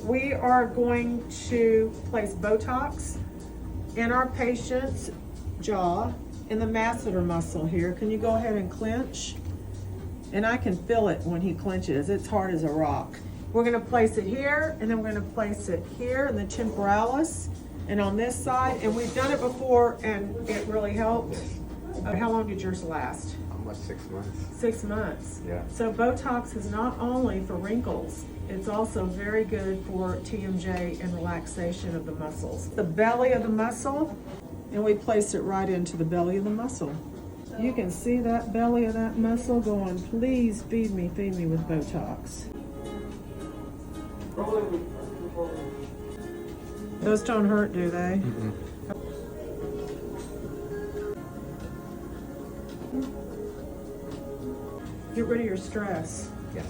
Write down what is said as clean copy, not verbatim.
we are going to place Botox in our patient's jaw in the masseter muscle here. Can you go ahead and clench? And I can feel it when he clenches. It's hard as a rock. We're gonna place it here, and then we're gonna place it here in the temporalis and on this side. And we've done it before, and it really helped. How long did yours last? Almost 6 months. 6 months. Yeah. So Botox is not only for wrinkles, it's also very good for TMJ and relaxation of the muscles. The belly of the muscle, and we place it right into the belly of the muscle. You can see that belly of that muscle going, please feed me with Botox. Those don't hurt, do they? Mm-mm. Get rid of your stress. Yes.